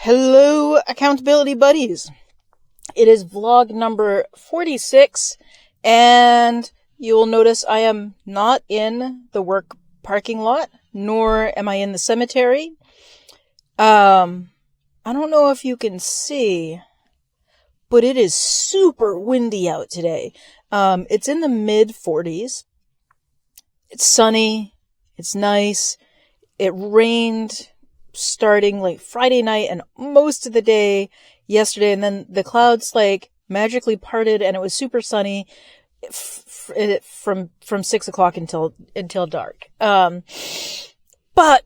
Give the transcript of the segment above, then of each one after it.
Hello, accountability buddies. It is vlog number 46, and you'll notice I am not in the work parking lot, nor am I in the cemetery. I don't know if you can see, but it is super windy out today. It's in the mid-40s. It's sunny. It's nice. It rained starting like Friday night and most of the day yesterday, and then the clouds like magically parted and it was super sunny from 6 o'clock until dark. But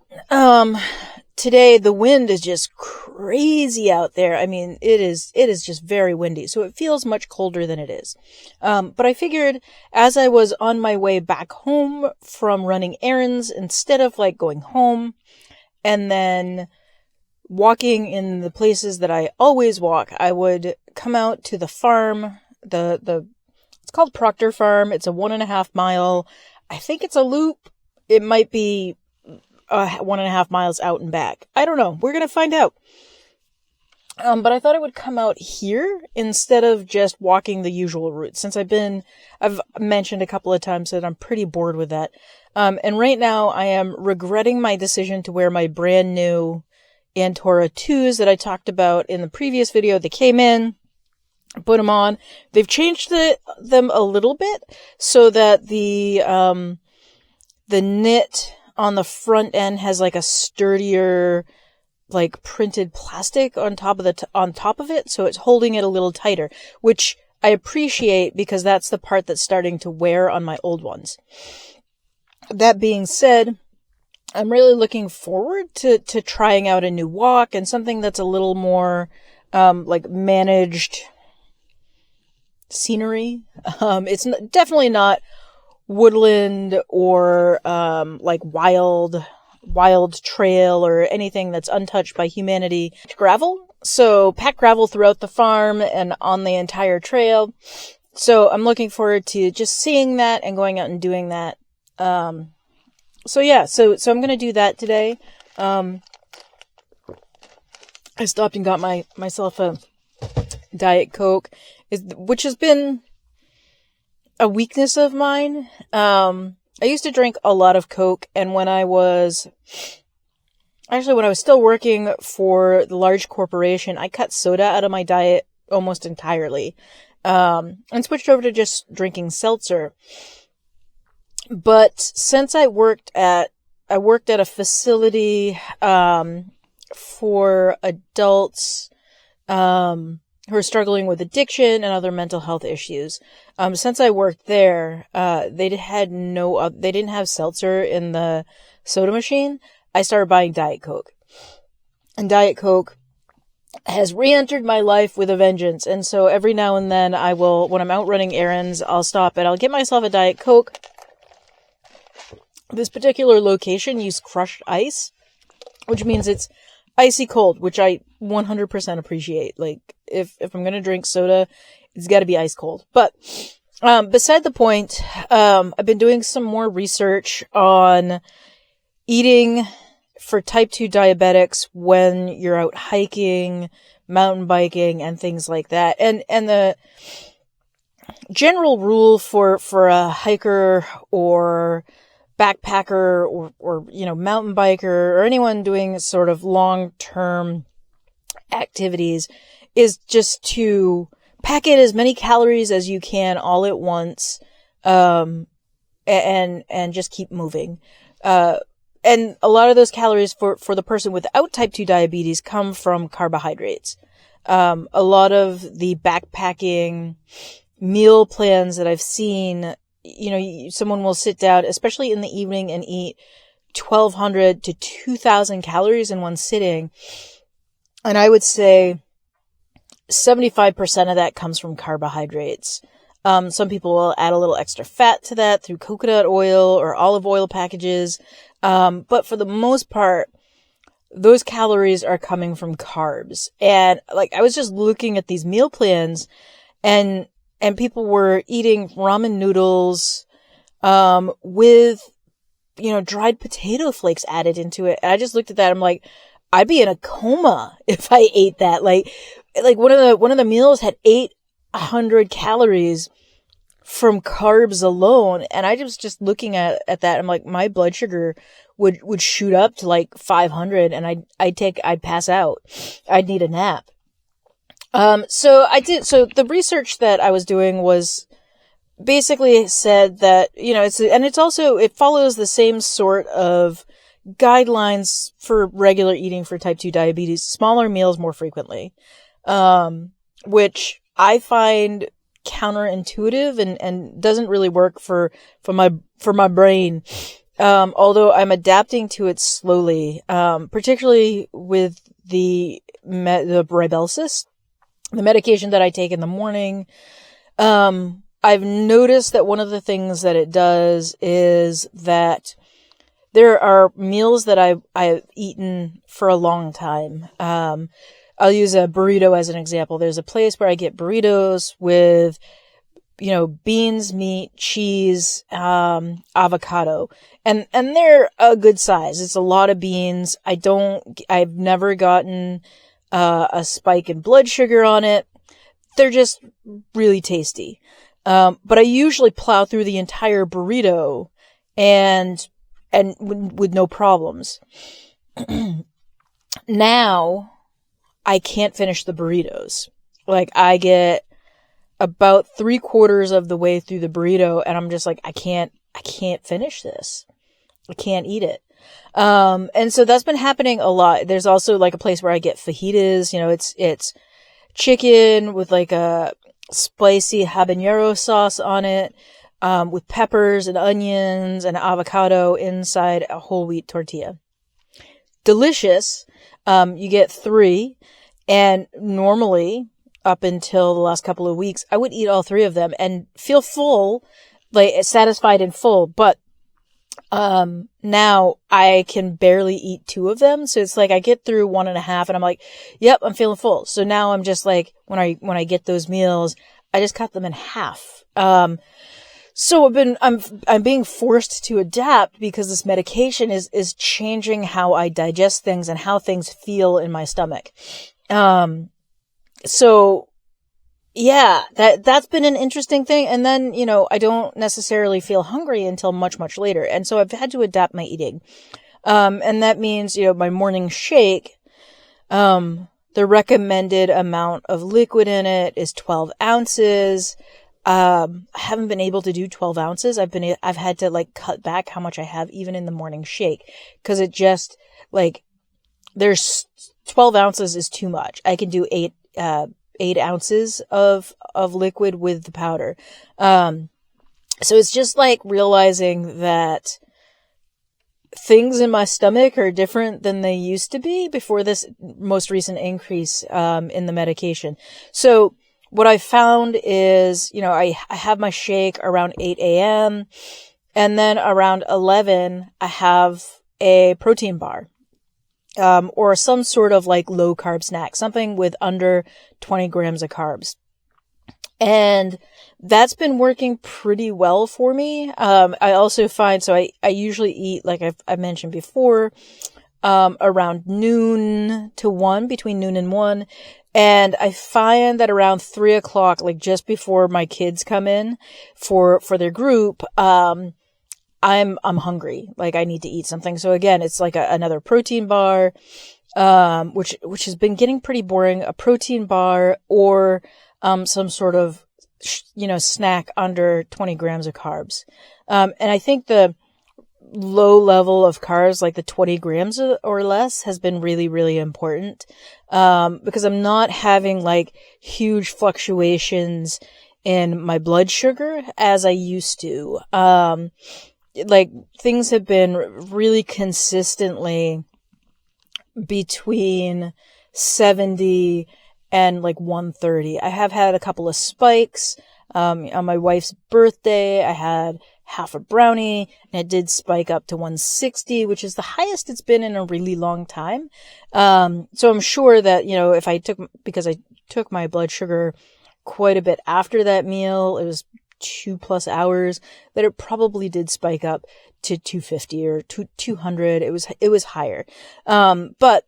today the wind is just crazy out there. I mean, it is just very windy, so it feels much colder than it is. But I figured as I was on my way back home from running errands, instead of like going home and then walking in the places that I always walk, I would come out to the farm. It's called Proctor Farm. It's a 1.5 mile. I think it's a loop. It might be 1.5 miles out and back. I don't know. We're going to find out. But I thought I would come out here instead of just walking the usual route, since I've mentioned a couple of times that I'm pretty bored with that. And right now I am regretting my decision to wear my brand new Antora 2s that I talked about in the previous video. They came in, put them on. They've changed them a little bit so that the knit on the front end has like a sturdier, like printed plastic on top of it, so it's holding it a little tighter, which I appreciate because that's the part that's starting to wear on my old ones. That being said, I'm really looking forward to trying out a new walk and something that's a little more like managed scenery. It's definitely not woodland or like wild trail or anything that's untouched by humanity. Gravel. So pack gravel throughout the farm and on the entire trail. So I'm looking forward to just seeing that and going out and doing that. So I'm going to do that today. I stopped and got myself a Diet Coke, which has been a weakness of mine. I used to drink a lot of Coke, and when I was still working for the large corporation, I cut soda out of my diet almost entirely, and switched over to just drinking seltzer. But since I worked at a facility, for adults, who are struggling with addiction and other mental health issues. Since I worked there, they didn't have seltzer in the soda machine. I started buying Diet Coke. And Diet Coke has re-entered my life with a vengeance. And so every now and then when I'm out running errands, I'll stop and I'll get myself a Diet Coke. This particular location used crushed ice, which means it's icy cold, which I 100% appreciate. Like, if I'm gonna drink soda, it's gotta be ice cold. But, beside the point, I've been doing some more research on eating for type 2 diabetics when you're out hiking, mountain biking, and things like that. And the general rule for a hiker or backpacker or mountain biker or anyone doing sort of long-term activities is just to pack in as many calories as you can all at once, and just keep moving. And a lot of those calories for the person without type 2 diabetes come from carbohydrates. A lot of the backpacking meal plans that I've seen, someone will sit down, especially in the evening, and eat 1,200 to 2,000 calories in one sitting. And I would say 75% of that comes from carbohydrates. Some people will add a little extra fat to that through coconut oil or olive oil packages. But for the most part, those calories are coming from carbs. And like, I was just looking at these meal plans, and people were eating ramen noodles, with, dried potato flakes added into it. And I just looked at that. I'm like, I'd be in a coma if I ate that. Like one of the meals had 800 calories from carbs alone. And I was just looking at that. I'm like, my blood sugar would shoot up to like 500 and I'd pass out. I'd need a nap. So the research that I was doing was basically said that, it follows the same sort of guidelines for regular eating for type 2 diabetes, smaller meals more frequently, which I find counterintuitive and doesn't really work for my brain. Although I'm adapting to it slowly, particularly with the Ribelsis, the medication that I take in the morning. I've noticed that one of the things that it does is that there are meals that I've eaten for a long time. I'll use a burrito as an example. There's a place where I get burritos with, beans, meat, cheese, avocado, and they're a good size. It's a lot of beans. I've never gotten, a spike in blood sugar on it. They're just really tasty. But I usually plow through the entire burrito and with no problems. Now I can't finish the burritos. Like, I get about 3/4 of the way through the burrito and I'm just like, I can't finish this. I can't eat it. And so that's been happening a lot. There's also like a place where I get fajitas, it's chicken with like a spicy habanero sauce on it, with peppers and onions and avocado inside a whole wheat tortilla. Delicious. You get 3, and normally up until the last couple of weeks, I would eat all 3 of them and feel full, like satisfied and full, but now I can barely eat 2 of them. So it's like I get through 1.5 and I'm like, yep, I'm feeling full. So now I'm just like, when I get those meals, I just cut them in half. So I'm being forced to adapt because this medication is changing how I digest things and how things feel in my stomach. So yeah, that's been an interesting thing. And then, I don't necessarily feel hungry until much, much later. And so I've had to adapt my eating. And that means, my morning shake, the recommended amount of liquid in it is 12 ounces. I haven't been able to do 12 ounces. I've had to like cut back how much I have even in the morning shake. 'Cause it just like, there's 12 ounces is too much. I can do 8 ounces of liquid with the powder. So it's just like realizing that things in my stomach are different than they used to be before this most recent increase, in the medication. So what I found is, I have my shake around 8 a.m. and then around 11, I have a protein bar. Or some sort of like low carb snack, something with under 20 grams of carbs. And that's been working pretty well for me. I also find, so I usually eat, like I mentioned before, around noon to 1, between noon and 1. And I find that around 3 o'clock, like just before my kids come in for their group, I'm hungry. Like I need to eat something. So again, it's like another protein bar, which has been getting pretty boring, a protein bar or, some sort of, snack under 20 grams of carbs. And I think the low level of carbs, like the 20 grams or less, has been really, really important. Because I'm not having like huge fluctuations in my blood sugar as I used to. Like things have been really consistently between 70 and like 130. I have had a couple of spikes. On my wife's birthday, I had half a brownie and it did spike up to 160, which is the highest it's been in a really long time. So I'm sure that, because I took my blood sugar quite a bit after that meal, it was 2+ hours, that it probably did spike up to 250 or 200. It was higher. But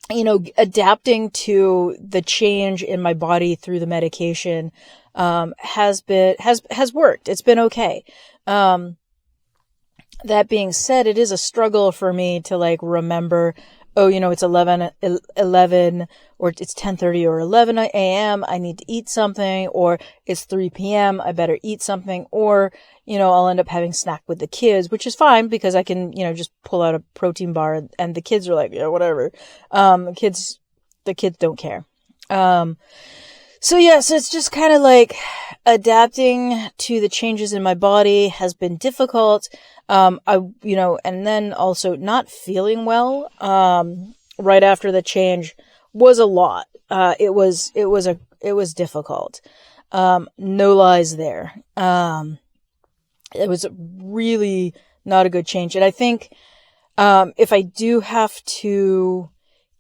adapting to the change in my body through the medication, has worked. It's been okay. That being said, it is a struggle for me to remember, it's 11, or it's 10:30 or 11 a.m. I need to eat something, or it's 3 p.m. I better eat something, or, I'll end up having snack with the kids, which is fine because I can, just pull out a protein bar and the kids are like, yeah, whatever. The kids don't care. So it's just kind of adapting to the changes in my body has been difficult. And then also not feeling well, right after the change was a lot. It was difficult. No lies there. It was really not a good change. And I think, if I do have to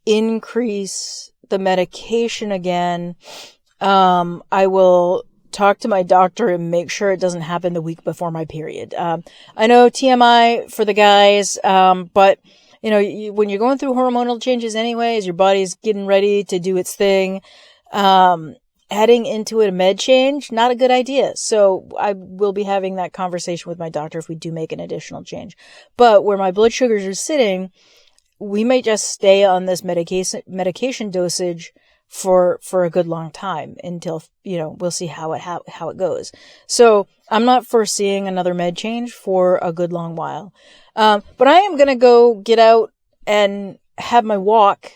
increase the medication again, I will talk to my doctor and make sure it doesn't happen the week before my period. I know TMI for the guys, but when you're going through hormonal changes anyways, your body's getting ready to do its thing. Adding into it a med change, not a good idea. So I will be having that conversation with my doctor if we do make an additional change. But where my blood sugars are sitting, we might just stay on this medication dosage for a good long time until, we'll see how it goes. So I'm not foreseeing another med change for a good long while. But I am going to go get out and have my walk,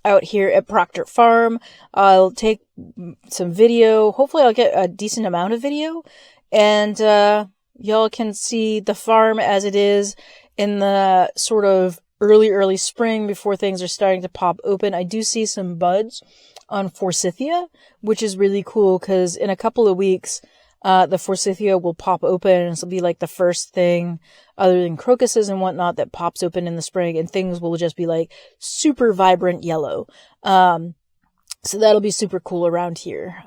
out here at Proctor Farm. I'll take some video. Hopefully I'll get a decent amount of video, and, y'all can see the farm as it is in the sort of early spring before things are starting to pop open. I do see some buds on forsythia, which is really cool because in a couple of weeks, the forsythia will pop open, and this will be the first thing other than crocuses and whatnot that pops open in the spring, and things will just be super vibrant yellow. So that'll be super cool around here.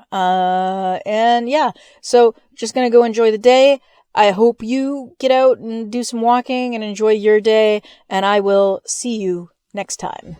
So just gonna go enjoy the day. I hope you get out and do some walking and enjoy your day, and I will see you next time.